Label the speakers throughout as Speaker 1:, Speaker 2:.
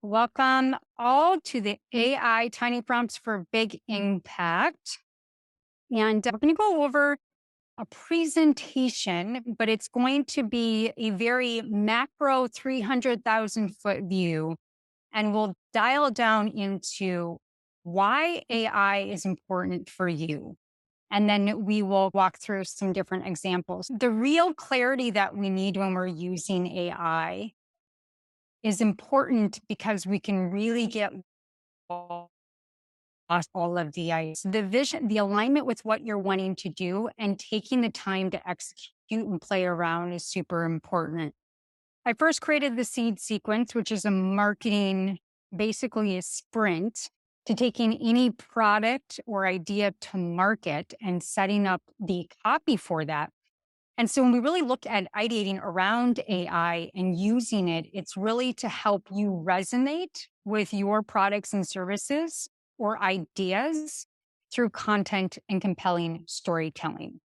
Speaker 1: Welcome all to the AI Tiny Prompts for Big Impact. And we're going to go over a presentation, but it's going to be a very macro 300,000 foot view. And we'll dial down into why AI is important for you. And then we will walk through some different examples. The real clarity that we need when we're using AI is important because we can really get all of the ice. The vision, the alignment with what you're wanting to do and taking the time to execute and play around is super important. I first created the seed sequence, which is a marketing, basically a sprint to taking any product or idea to market and setting up the copy for that. And so when we really look at ideating around AI and using it, it's really to help you resonate with your products and services or ideas through content and compelling storytelling.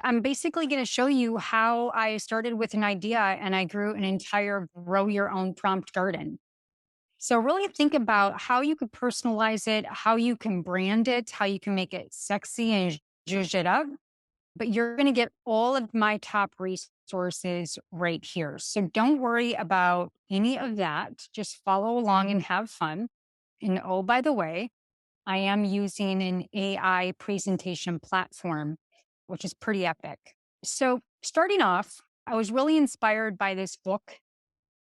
Speaker 1: I'm basically going to show you how I started with an idea and I grew an entire grow your own prompt garden. So really think about how you could personalize it, how you can brand it, how you can make it sexy and zhuzh it up, but you're going to get all of my top resources right here. So don't worry about any of that. Just follow along and have fun. And oh, by the way, I am using an AI presentation platform, which is pretty epic. So starting off, I was really inspired by this book.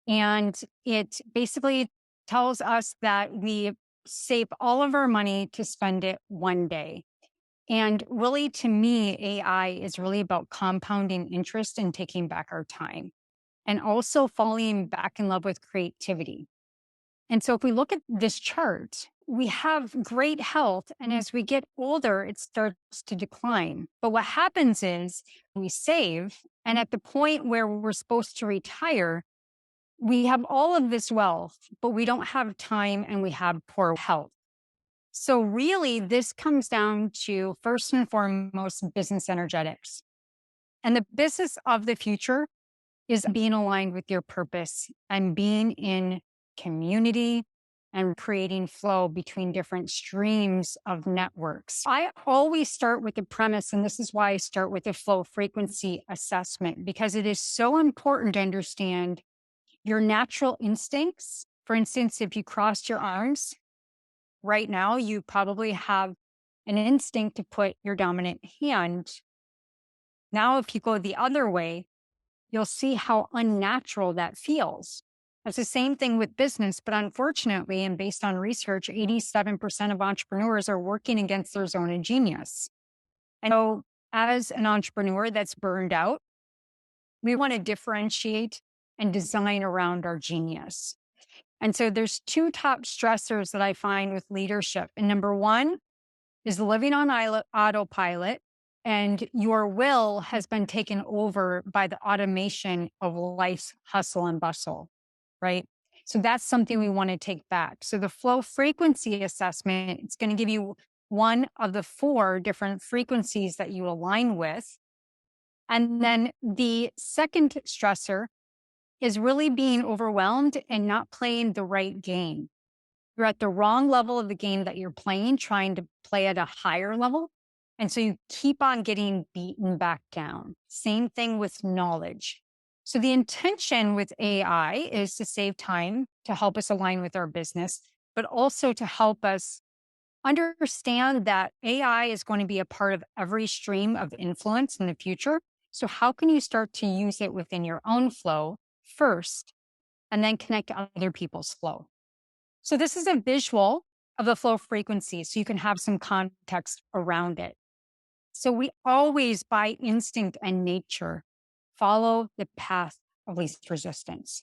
Speaker 1: And it basically tells us that we save all of our money to spend it one day. And really, to me, AI is really about compounding interest and taking back our time and also falling back in love with creativity. And so, if we look at this chart, we have great health. And as we get older, it starts to decline. But what happens is we save. And at the point where we're supposed to retire, we have all of this wealth, but we don't have time and we have poor health. So really, this comes down to first and foremost business energetics. And the business of the future is being aligned with your purpose and being in community and creating flow between different streams of networks. I always start with the premise, and this is why I start with a flow frequency assessment, because it is so important to understand your natural instincts. For instance, if you crossed your arms, right now, you probably have an instinct to put your dominant hand. Now, if you go the other way, you'll see how unnatural that feels. It's the same thing with business, but unfortunately, and based on research, 87% of entrepreneurs are working against their zone of genius. And so, as an entrepreneur that's burned out, we want to differentiate and design around our genius. And so there's two top stressors that I find with leadership. And number one is living on autopilot, and your will has been taken over by the automation of life's hustle and bustle, right? So that's something we want to take back. So the flow frequency assessment, it's going to give you one of the four different frequencies that you align with. And then the second stressor is really being overwhelmed and not playing the right game. You're at the wrong level of the game that you're playing, trying to play at a higher level. And so you keep on getting beaten back down. Same thing with knowledge. So the intention with AI is to save time, to help us align with our business, but also to help us understand that AI is going to be a part of every stream of influence in the future. So how can you start to use it within your own flow first, and then connect to other people's flow? So this is a visual of the flow frequency, so you can have some context around it. So we always, by instinct and nature, follow the path of least resistance.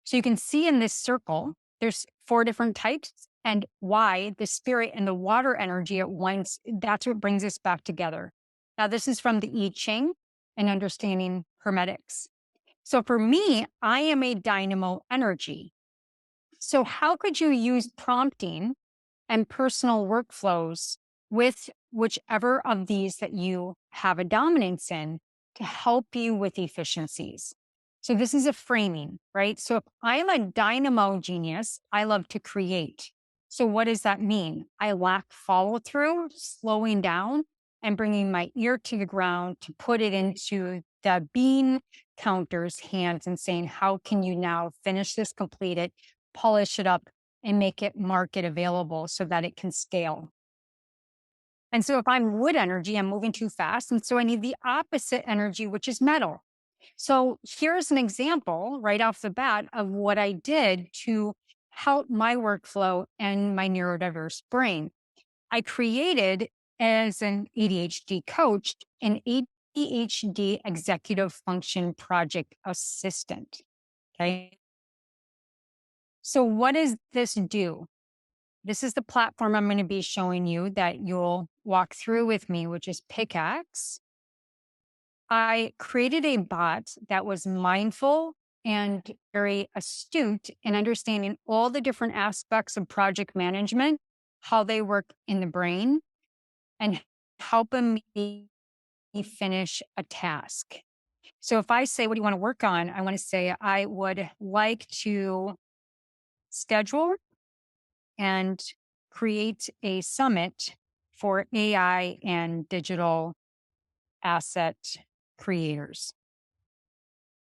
Speaker 1: So you can see in this circle, there's four different types, and why the spirit and the water energy at once, that's what brings us back together. Now, this is from the I Ching and understanding hermetics. So for me, I am a dynamo energy. So how could you use prompting and personal workflows with whichever of these that you have a dominance in to help you with efficiencies? So this is a framing, right? So if I'm a dynamo genius, I love to create. So what does that mean? I lack follow through, slowing down and bringing my ear to the ground to put it into the bean counter's hands and saying, how can you now finish this, complete it, polish it up, and make it market available so that it can scale? And so if I'm wood energy, I'm moving too fast. And so I need the opposite energy, which is metal. So here's an example right off the bat of what I did to help my workflow and my neurodiverse brain. I created, as an ADHD coach, an ADHD executive function project assistant. Okay. So what does this do? This is the platform I'm going to be showing you that you'll walk through with me, which is Pickaxe. I created a bot that was mindful and very astute in understanding all the different aspects of project management, how they work in the brain, and helping me finish a task. So if I say, what do you want to work on? I want to say, I would like to schedule and create a summit for AI and digital asset creators.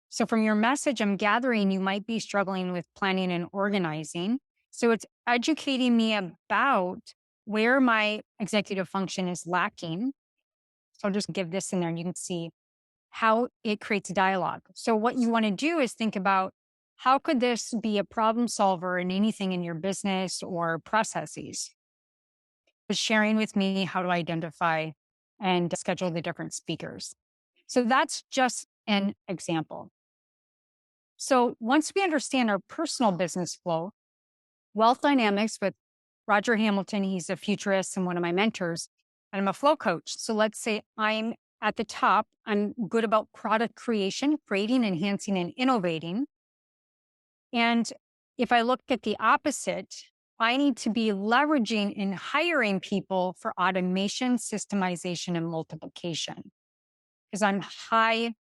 Speaker 1: So from your message, I'm gathering you might be struggling with planning and organizing. So it's educating me about where my executive function is lacking. So I'll just give this in there and you can see how it creates dialogue. So what you want to do is think about, how could this be a problem solver in anything in your business or processes? But sharing with me how to identify and schedule the different speakers. So that's just an example. So once we understand our personal business flow, wealth dynamics with Roger Hamilton, he's a futurist and one of my mentors, and I'm a flow coach. So let's say I'm at the top, I'm good about product creation, creating, enhancing, and innovating. And if I look at the opposite, I need to be leveraging and hiring people for automation, systemization, and multiplication because I'm high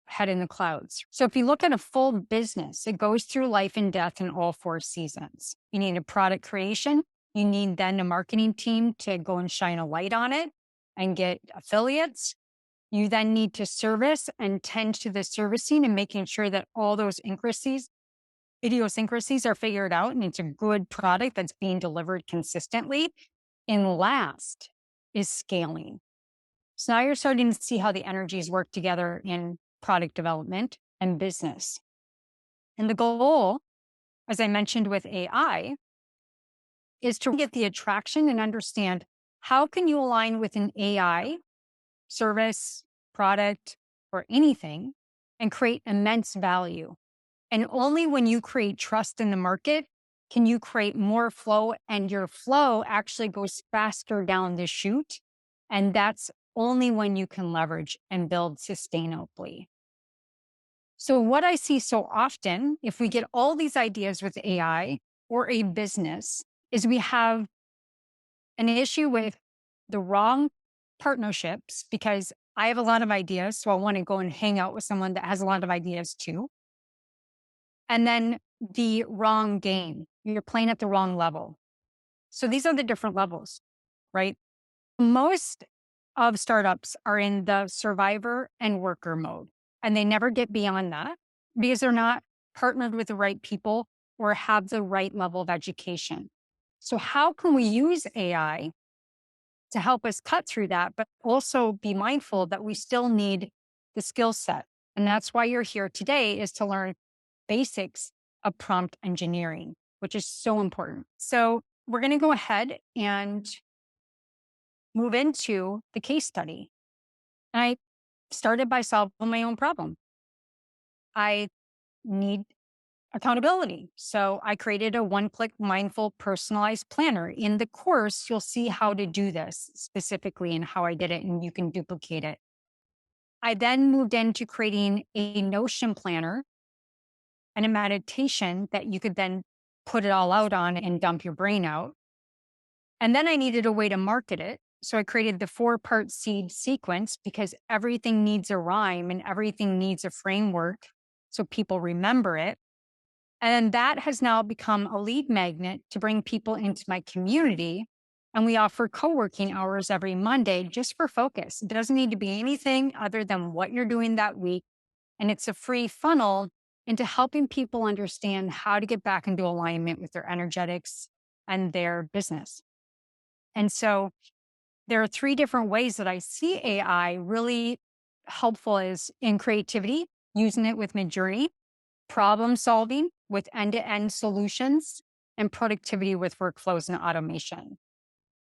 Speaker 1: head in the clouds. So if you look at a full business, it goes through life and death in all four seasons. You need a product creation. You need then a marketing team to go and shine a light on it and get affiliates. You then need to service and tend to the servicing and making sure that all those idiosyncrasies are figured out and it's a good product that's being delivered consistently. And last is scaling. So now you're starting to see how the energies work together in product development and business. And the goal, as I mentioned with AI, is to get the attraction and understand, how can you align with an AI service, product, or anything and create immense value. And only when you create trust in the market can you create more flow, and your flow actually goes faster down the chute. And that's only when you can leverage and build sustainably. So what I see so often, if we get all these ideas with AI or a business, is we have an issue with the wrong partnerships, because I have a lot of ideas. So I want to go and hang out with someone that has a lot of ideas too. And then the wrong game. You're playing at the wrong level. So these are the different levels, right? Most of startups are in the survivor and worker mode, and they never get beyond that because they're not partnered with the right people or have the right level of education. So how can we use AI to help us cut through that, but also be mindful that we still need the skill set? And that's why you're here today, is to learn basics of prompt engineering, which is so important. So we're going to go ahead and move into the case study. And I started by solving my own problem. I need accountability. So I created a one-click mindful personalized planner. In the course, you'll see how to do this specifically and how I did it, and you can duplicate it. I then moved into creating a Notion planner and a meditation that you could then put it all out on and dump your brain out. And then I needed a way to market it. So I created the 4-part seed sequence, because everything needs a rhyme and everything needs a framework. so people remember it. And that has now become a lead magnet to bring people into my community. And we offer co-working hours every Monday just for focus. It doesn't need to be anything other than what you're doing that week. And it's a free funnel into helping people understand how to get back into alignment with their energetics and their business. And so there are three different ways that I see AI really helpful is in creativity, using it with Midjourney, problem solving with end-to-end solutions, and productivity with workflows and automation.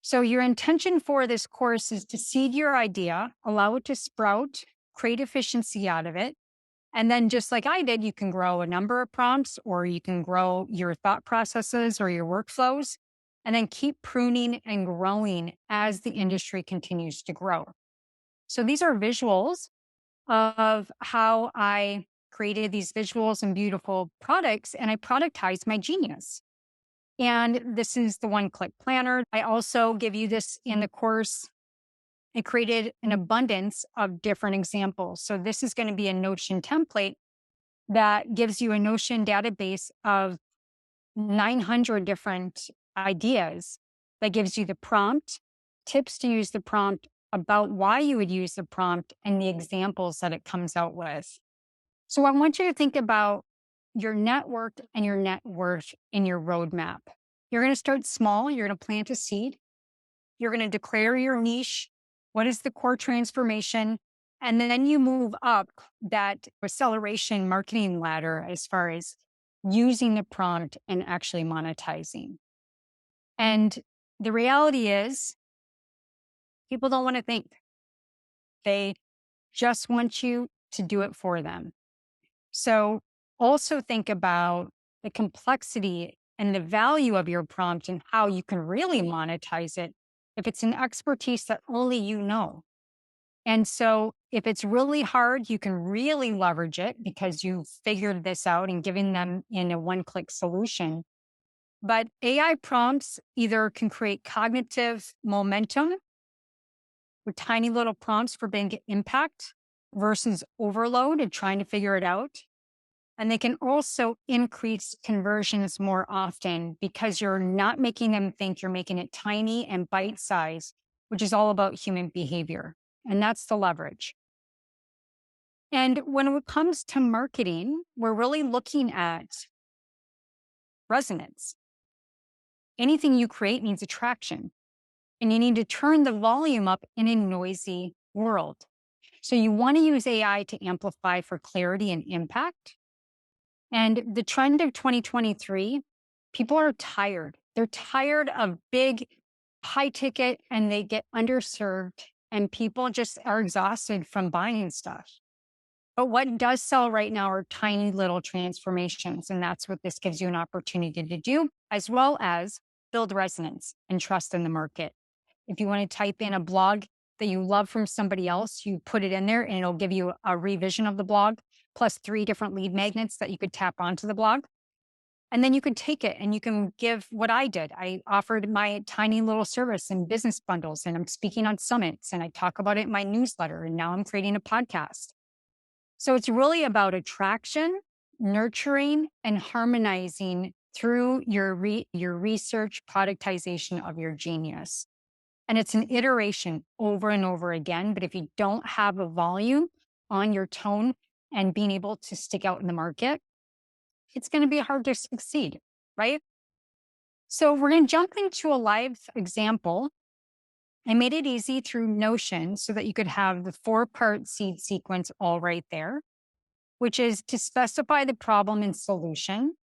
Speaker 1: So your intention for this course is to seed your idea, allow it to sprout, create efficiency out of it. And then just like I did, you can grow a number of prompts or you can grow your thought processes or your workflows and then keep pruning and growing as the industry continues to grow. So these are visuals of how I created these visuals and beautiful products, and I productized my genius. And this is the one-click planner. I also give you this in the course. I created an abundance of different examples. So this is going to be a Notion template that gives you a Notion database of 900 different ideas that gives you the prompt, tips to use the prompt, about why you would use the prompt, and the examples that it comes out with. So I want you to think about your network and your net worth in your roadmap. You're going to start small. You're going to plant a seed. You're going to declare your niche. What is the core transformation? And then you move up that acceleration marketing ladder as far as using the prompt and actually monetizing. And the reality is, people don't want to think. They just want you to do it for them. So also think about the complexity and the value of your prompt and how you can really monetize it if it's an expertise that only you know. And so if it's really hard, you can really leverage it because you figured this out and giving them in a one-click solution. But AI prompts either can create cognitive momentum with tiny little prompts for big impact versus overload and trying to figure it out. And they can also increase conversions more often because you're not making them think, you're making it tiny and bite size, which is all about human behavior. And that's the leverage. And when it comes to marketing, we're really looking at resonance. Anything you create needs attraction, and you need to turn the volume up in a noisy world. So you want to use AI to amplify for clarity and impact. And the trend of 2023, people are tired. They're tired of big, high ticket, and they get underserved, and people just are exhausted from buying stuff. But what does sell right now are tiny little transformations. And that's what this gives you an opportunity to do, as well as build resonance and trust in the market. If you want to type in a blog that you love from somebody else, you put it in there and it'll give you a revision of the blog, plus 3 different lead magnets that you could tap onto the blog. And then you can take it and you can give what I did. I offered my tiny little service in business bundles, and I'm speaking on summits, and I talk about it in my newsletter, and now I'm creating a podcast. So it's really about attraction, nurturing, and harmonizing through your research productization of your genius. And it's an iteration over and over again. But if you don't have a volume on your tone and being able to stick out in the market, it's going to be hard to succeed, right? So we're going to jump into a live example. I made it easy through Notion so that you could have the 4-part seed sequence all right there, which is to specify the problem and solution,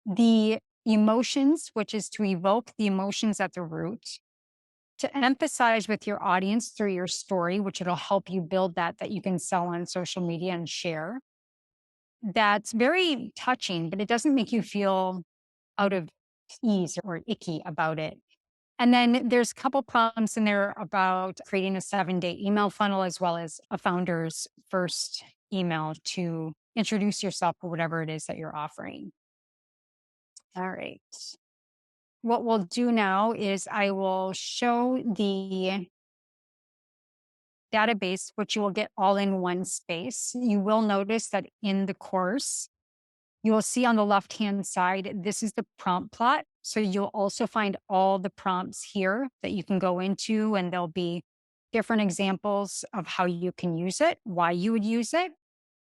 Speaker 1: the emotions, which is to evoke the emotions at the root, to emphasize with your audience through your story, which it'll help you build that you can sell on social media and share. That's very touching, but it doesn't make you feel out of ease or icky about it. And then there's a couple problems in there about creating a 7-day email funnel, as well as a founder's first email to introduce yourself or whatever it is that you're offering. All right. What we'll do now is I will show the database, which you will get all in one space. You will notice that in the course, you will see on the left-hand side, this is the prompt plot. So you'll also find all the prompts here that you can go into, and there'll be different examples of how you can use it, why you would use it.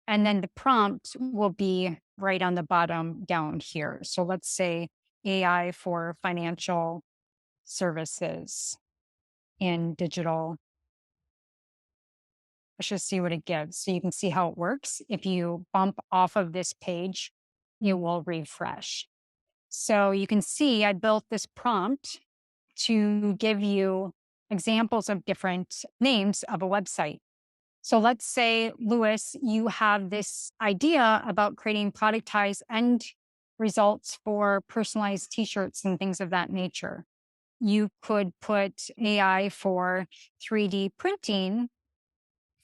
Speaker 1: And then the prompt will be right on the bottom down here. So let's say AI for financial services in digital. Let's just see what it gives. So you can see how it works. If you bump off of this page, it will refresh. So you can see I built this prompt to give you examples of different names of a website. So let's say, Lewis, you have this idea about creating Productize end results for personalized t-shirts and things of that nature. You could put AI for 3D printing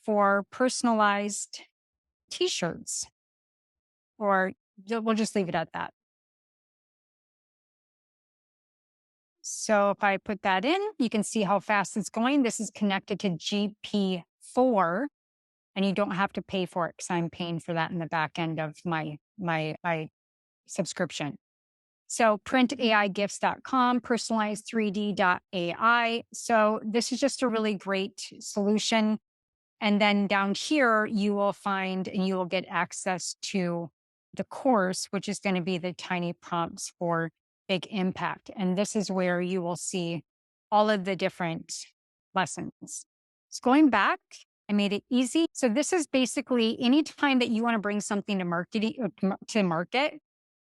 Speaker 1: for personalized t-shirts, or we'll just leave it at that. So if I put that in, you can see how fast it's going. This is connected to GP4, and you don't have to pay for it because I'm paying for that in the back end of my subscription. So printaigifts.com, personalize3d.ai. So this is just a really great solution. And then down here, you will find and you will get access to the course, which is going to be the tiny prompts for big impact. And this is where you will see all of the different lessons. So going back, I made it easy. So this is basically any time that you want to bring something to market,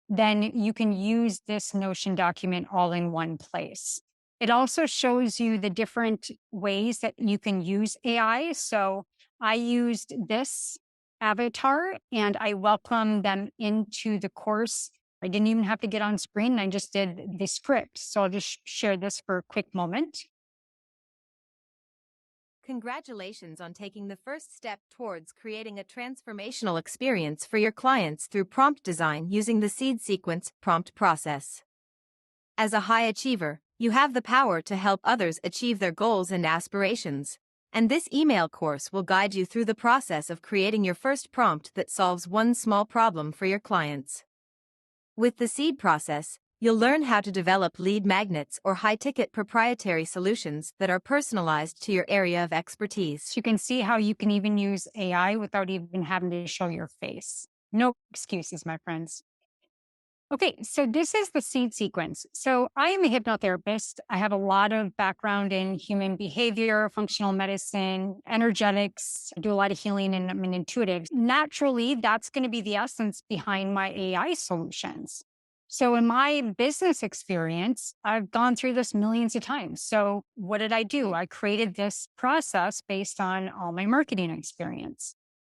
Speaker 1: then you can use this Notion document all in one place. It also shows you the different ways that you can use AI. So I used this avatar and I welcomed them into the course. I didn't even have to get on screen. I just did the script. So I'll just share this for a quick moment.
Speaker 2: Congratulations on taking the first step towards creating a transformational experience for your clients through prompt design using the seed sequence prompt process. As a high achiever, you have the power to help others achieve their goals and aspirations. And this email course will guide you through the process of creating your first prompt that solves one small problem for your clients. With the seed process, you'll learn how to develop lead magnets or high-ticket proprietary solutions that are personalized to your area of expertise.
Speaker 1: So you can see how you can even use AI without even having to show your face. No excuses, my friends. Okay, so this is the seed sequence. So I am a hypnotherapist. I have a lot of background in human behavior, functional medicine, energetics. I do a lot of healing and I'm an intuitive. Naturally, that's going to be the essence behind my AI solutions. So in my business experience, I've gone through this millions of times. So what did I do? I created this process based on all my marketing experience.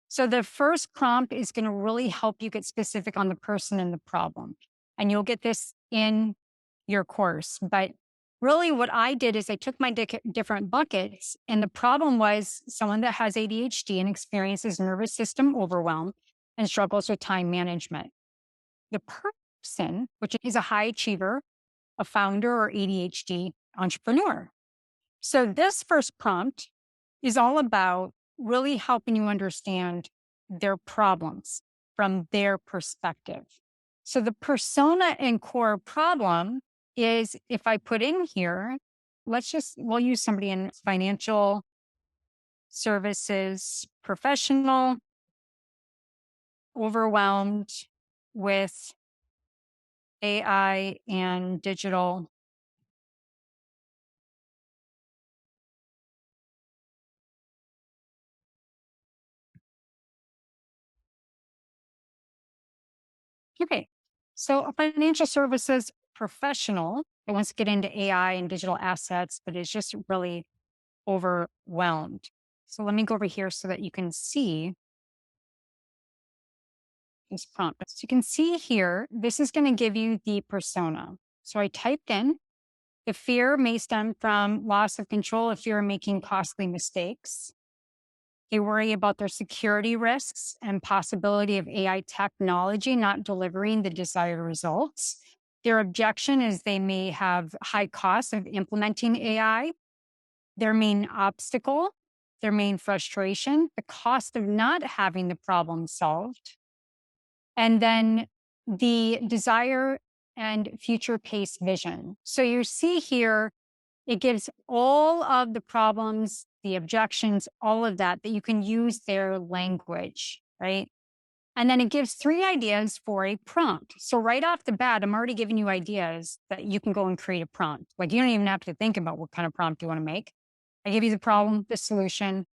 Speaker 1: So the first prompt is going to really help you get specific on the person and the problem. And you'll get this in your course. But really what I did is I took my different buckets, and the problem was someone that has ADHD and experiences nervous system overwhelm and struggles with time management. The person, which is a high achiever, a founder or ADHD entrepreneur. So this first prompt is all about really helping you understand their problems from their perspective. So the persona and core problem is, if I put in here, we'll use somebody in financial services professional, overwhelmed with AI and digital Okay, so a financial services professional that wants to get into AI and digital assets, but is just really overwhelmed. So let me go over here so that you can see this prompt. So you can see here, this is going to give you the persona. So I typed in, the fear may stem from loss of control, a fear of making costly mistakes. They worry about their security risks and possibility of AI technology not delivering the desired results. Their objection is they may have high costs of implementing AI. Their main obstacle, their main frustration, the cost of not having the problem solved, and then the desire and future pace vision. So you see here, it gives all of the problems, the objections, all of that you can use their language, right? And then it gives 3 ideas for a prompt. So right off the bat, I'm already giving you ideas that you can go and create a prompt. Like you don't even have to think about what kind of prompt you want to make. I give you the problem, the solution,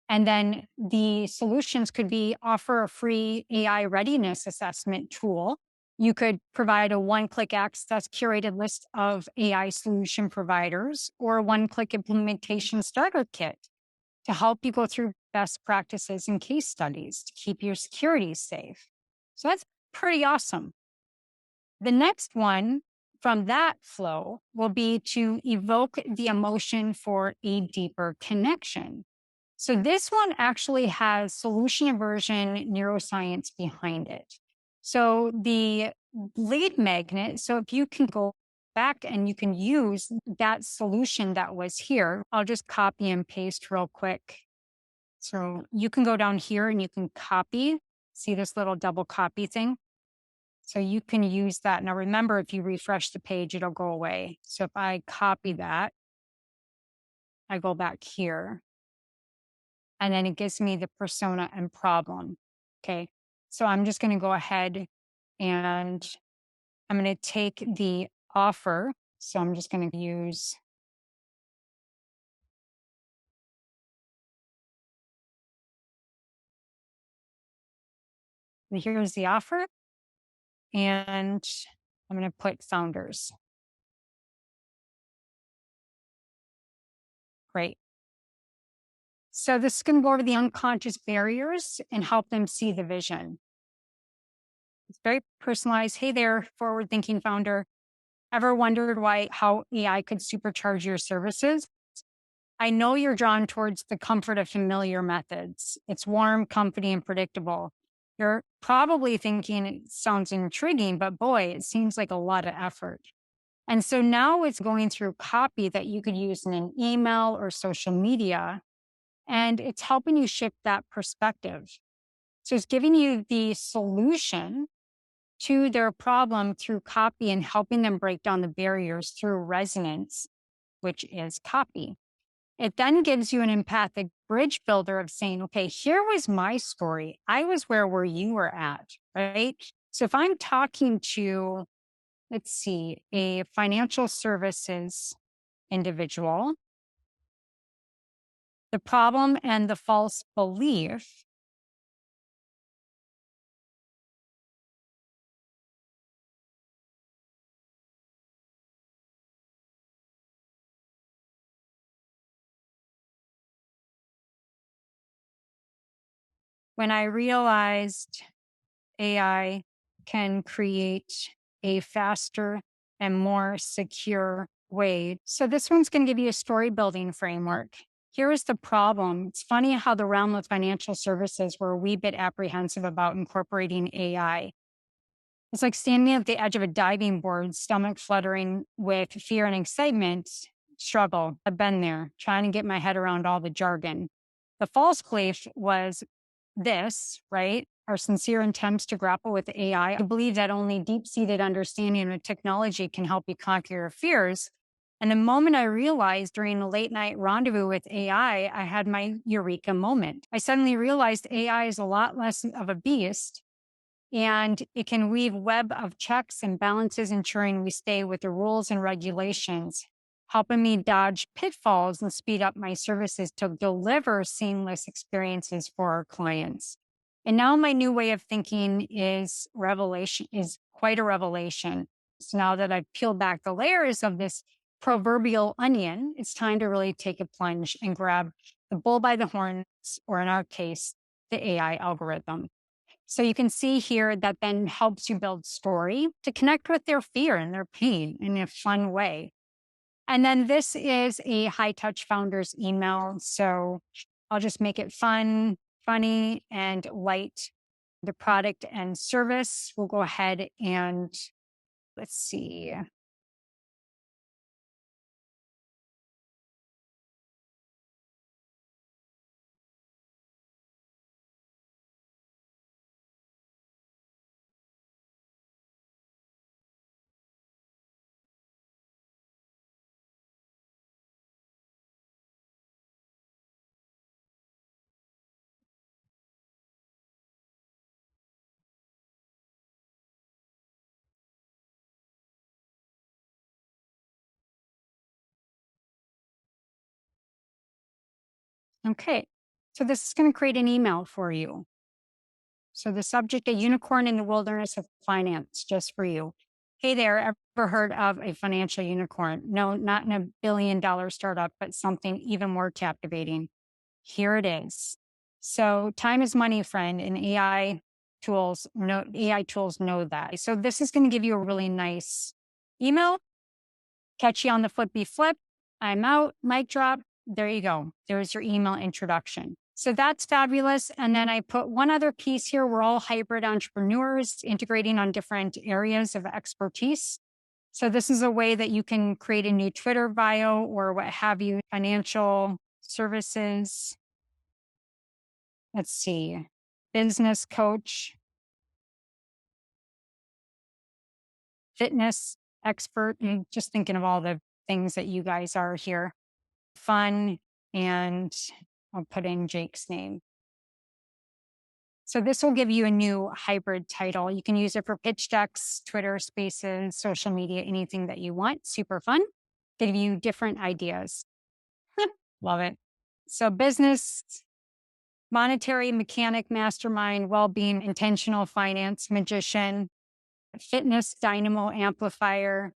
Speaker 1: and then the solutions could be offer a free AI readiness assessment tool. You could provide a one-click access curated list of AI solution providers or a one-click implementation starter kit to help you go through best practices and case studies to keep your security safe. So that's pretty awesome. The next one from that flow will be to evoke the emotion for a deeper connection. So this one actually has solution aversion neuroscience behind it. So the lead magnet, so if you can go back and you can use that solution that was here, I'll just copy and paste real quick. So you can go down here and you can copy. See this little double copy thing? So you can use that. Now remember, if you refresh the page, it'll go away. So if I copy that, I go back here, and then it gives me the persona and problem. Okay. So I'm just going to go ahead and I'm going to take the offer. So I'm just going to use, here's the offer. And I'm going to put founders. Great. So this is going to go over the unconscious barriers and help them see the vision. It's very personalized. Hey there, forward thinking founder. Ever wondered how AI could supercharge your services? I know you're drawn towards the comfort of familiar methods. It's warm, comfy, and predictable. You're probably thinking it sounds intriguing, but boy, it seems like a lot of effort. And so now it's going through copy that you could use in an email or social media, and it's helping you shift that perspective. So it's giving you the solution to their problem through copy and helping them break down the barriers through resonance, which is copy. It then gives you an empathic bridge builder of saying, okay, here was my story. I was where you were at, right? So if I'm talking to, let's see, a financial services individual, the problem and the false belief, when I realized AI can create a faster and more secure way. So this one's going to give you a story building framework. Here is the problem. It's funny how the realm of financial services were a wee bit apprehensive about incorporating AI. It's like standing at the edge of a diving board, stomach fluttering with fear and excitement. Struggle. I've been there, trying to get my head around all the jargon. The false belief was this, right? Our sincere attempts to grapple with AI. I believe that only deep-seated understanding of technology can help you conquer your fears. And the moment I realized during a late night rendezvous with AI, I had my eureka moment. I suddenly realized AI is a lot less of a beast, and it can weave web of checks and balances, ensuring we stay with the rules and regulations, helping me dodge pitfalls and speed up my services to deliver seamless experiences for our clients. And now my new way of thinking is quite a revelation. So now that I've peeled back the layers of this proverbial onion, it's time to really take a plunge and grab the bull by the horns, or in our case, the AI algorithm. So you can see here that then helps you build story to connect with their fear and their pain in a fun way. And then this is a high touch founders email. So I'll just make it fun, funny, and light. The product and service, we'll go ahead and let's see. Okay. So this is going to create an email for you. So the subject, a unicorn in the wilderness of finance, just for you. Hey there, ever heard of a financial unicorn? No, not in $1 billion startup, but something even more captivating. Here it is. So time is money, friend, and AI tools know that. So this is going to give you a really nice email, catch you on the flippy flip. I'm out, mic drop. There you go. There's your email introduction. So that's fabulous. And then I put one other piece here. We're all hybrid entrepreneurs integrating on different areas of expertise. So this is a way that you can create a new Twitter bio or what have you, financial services. Let's see, business coach, fitness expert, and just thinking of all the things that you guys are here. Fun, and I'll put in Jake's name. So this will give you a new hybrid title. You can use it for pitch decks, Twitter spaces, social media, anything that you want. Super fun. Give you different ideas. Love it. So business, monetary, mechanic, mastermind, well-being, intentional finance, magician, fitness, dynamo, amplifier.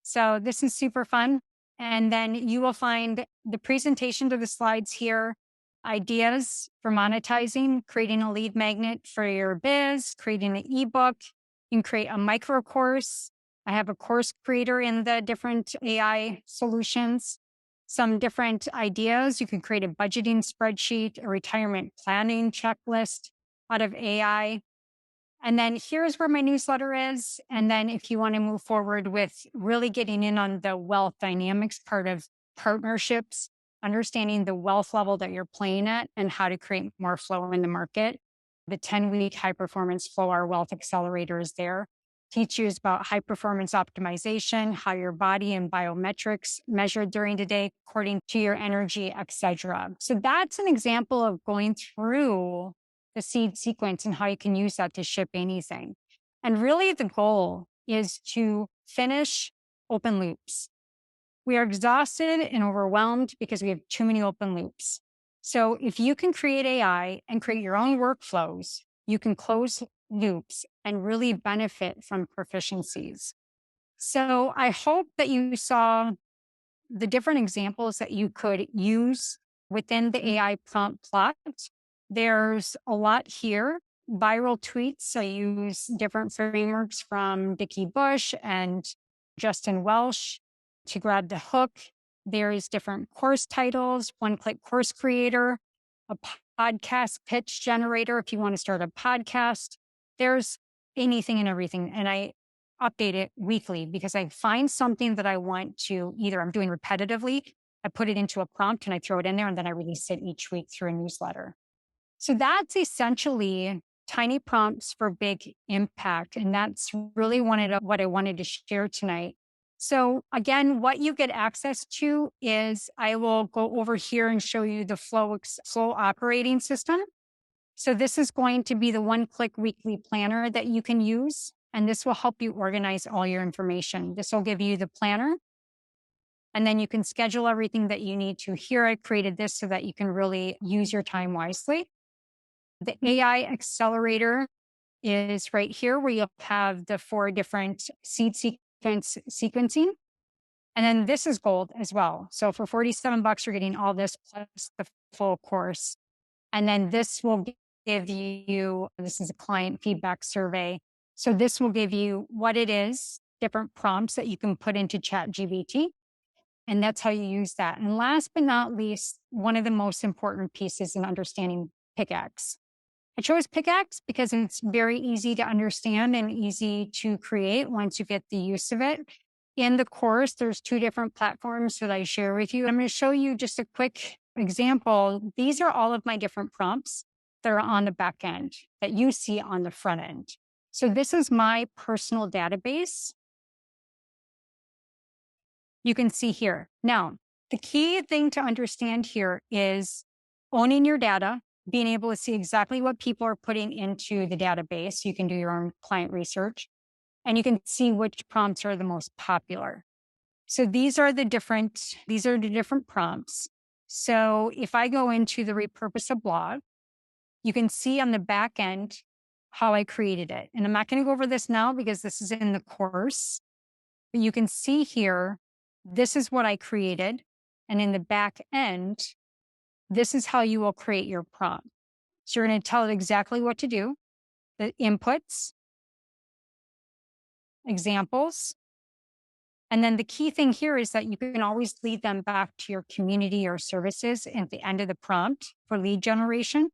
Speaker 1: So this is super fun. And then you will find the presentation to the slides here, ideas for monetizing, creating a lead magnet for your biz, creating an ebook. You can create a micro course. I have a course creator in the different AI solutions, some different ideas. You can create a budgeting spreadsheet, a retirement planning checklist out of AI. And then here's where my newsletter is. And then if you want to move forward with really getting in on the wealth dynamics part of partnerships, understanding the wealth level that you're playing at and how to create more flow in the market, the 10-week high performance flow, our wealth accelerator is there. Teach you about high performance optimization, how your body and biometrics measured during the day according to your energy, etc. So that's an example of going through the seed sequence and how you can use that to ship anything. And really the goal is to finish open loops. We are exhausted and overwhelmed because we have too many open loops. So if you can create AI and create your own workflows, you can close loops and really benefit from proficiencies. So I hope that you saw the different examples that you could use within the AI prompt plot. There's a lot here. Viral tweets. I use different frameworks from Dickie Bush and Justin Welsh to grab the hook. There's different course titles, one-click course creator, a podcast pitch generator if you want to start a podcast. There's anything and everything. And I update it weekly because I find something that I want to either I'm doing repetitively, I put it into a prompt and I throw it in there and then I release it each week through a newsletter. So that's essentially tiny prompts for big impact. And that's really what I wanted to share tonight. So again, what you get access to is I will go over here and show you the flow operating system. So this is going to be the one-click weekly planner that you can use. And this will help you organize all your information. This will give you the planner. And then you can schedule everything that you need to. Here, I created this so that you can really use your time wisely. The AI accelerator is right here where you'll have the 4 different seed sequencing. And then this is gold as well. So for $47, you're getting all this plus the full course. And then this will give you, this is a client feedback survey. So this will give you what it is, different prompts that you can put into ChatGPT. And that's how you use that. And last but not least, one of the most important pieces in understanding pickaxe. I chose pickaxe because it's very easy to understand and easy to create once you get the use of it. In the course, there's 2 different platforms that I share with you. I'm going to show you just a quick example. These are all of my different prompts that are on the back end that you see on the front end. So this is my personal database. You can see here. Now, the key thing to understand here is owning your data, being able to see exactly what people are putting into the database. You can do your own client research and you can see which prompts are the most popular. So these are the different prompts. So if I go into the repurpose a blog, you can see on the back end how I created it. And I'm not going to go over this now because this is in the course, but you can see here, this is what I created. And in the back end, this is how you will create your prompt. So you're going to tell it exactly what to do, the inputs, examples. And then the key thing here is that you can always lead them back to your community or services at the end of the prompt for lead generation.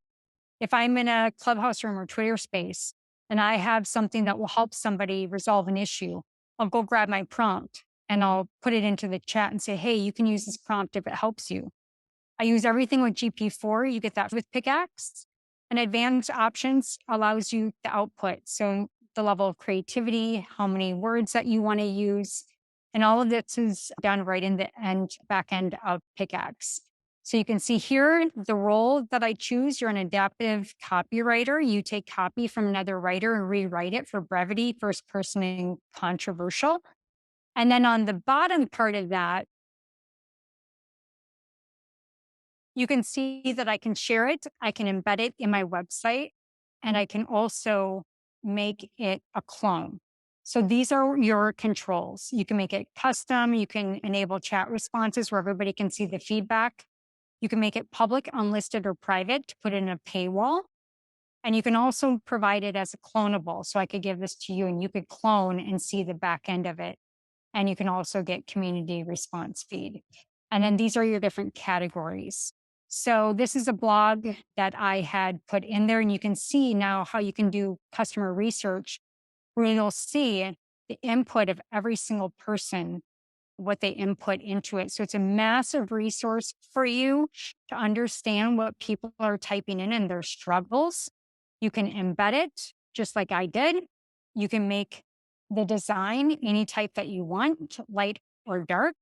Speaker 1: If I'm in a Clubhouse room or Twitter space and I have something that will help somebody resolve an issue, I'll go grab my prompt and I'll put it into the chat and say, hey, you can use this prompt if it helps you. I use everything with GP4. You get that with Pickaxe. And advanced options allows you the output. So the level of creativity, how many words that you want to use. And all of this is done right in the back end of Pickaxe. So you can see here the role that I choose. You're an adaptive copywriter. You take copy from another writer and rewrite it for brevity, first person, and controversial. And then on the bottom part of that, you can see that I can share it. I can embed it in my website, and I can also make it a clone. So these are your controls. You can make it custom. You can enable chat responses where everybody can see the feedback. You can make it public, unlisted, or private to put in a paywall. And you can also provide it as a clonable. So I could give this to you and you could clone and see the back end of it. And you can also get community response feed. And then these are your different categories. So this is a blog that I had put in there, and you can see now how you can do customer research where you'll see the input of every single person, what they input into it. So it's a massive resource for you to understand what people are typing in and their struggles. You can embed it just like I did. You can make the design any type that you want, light or dark,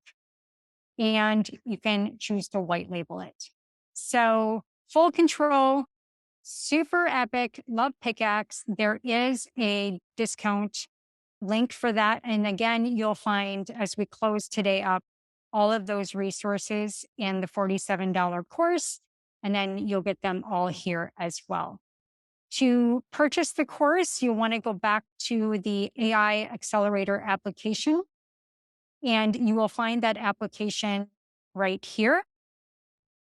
Speaker 1: and you can choose to white label it. So full control, super epic, love Pickaxe. There is a discount link for that. And again, you'll find as we close today up, all of those resources in the $47 course, and then you'll get them all here as well. To purchase the course, you'll want to go back to the AI Accelerator application, and you will find that application right here.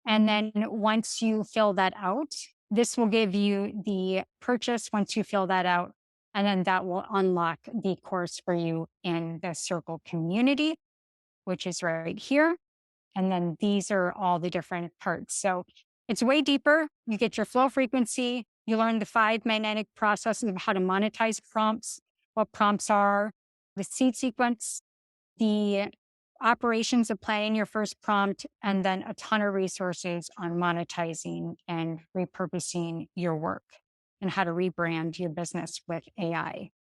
Speaker 1: And then once you fill that out, this will give you the purchase once you fill that out. And then that will unlock the course for you in the Circle community, which is right here. And then these are all the different parts. So it's way deeper. You get your flow frequency. You learn the 5 magnetic processes of how to monetize prompts, what prompts are, the seed sequence, the operations of planning your first prompt, and then a ton of resources on monetizing and repurposing your work and how to rebrand your business with AI.